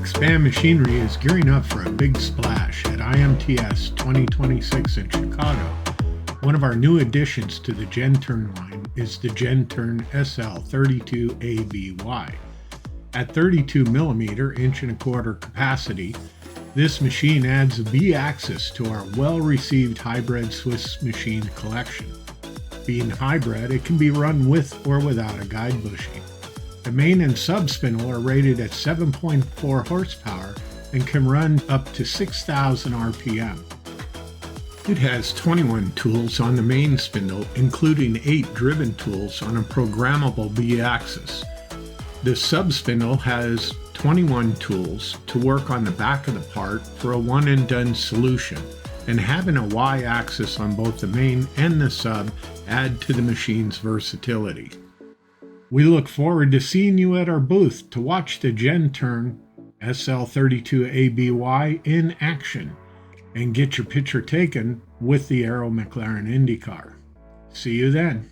Expand Machinery is gearing up for a big splash at IMTS 2026 in Chicago. One of our new additions to the GENTURN line is the GENTURN SL-32 ABY. At 32mm inch and a quarter capacity, this machine adds a B-axis to our well-received hybrid Swiss machine collection. Being hybrid, it can be run with or without a guide bushing. The main and sub spindle are rated at 7.4 horsepower and can run up to 6,000 RPM. It has 21 tools on the main spindle, including 8 driven tools on a programmable B-axis. The sub spindle has 21 tools to work on the back of the part for a one-and-done solution, and having a Y-axis on both the main and the sub add to the machine's versatility. We look forward to seeing you at our booth to watch the GENTURN SL-32 ABY in action and get your picture taken with the Aero McLaren IndyCar. See you then.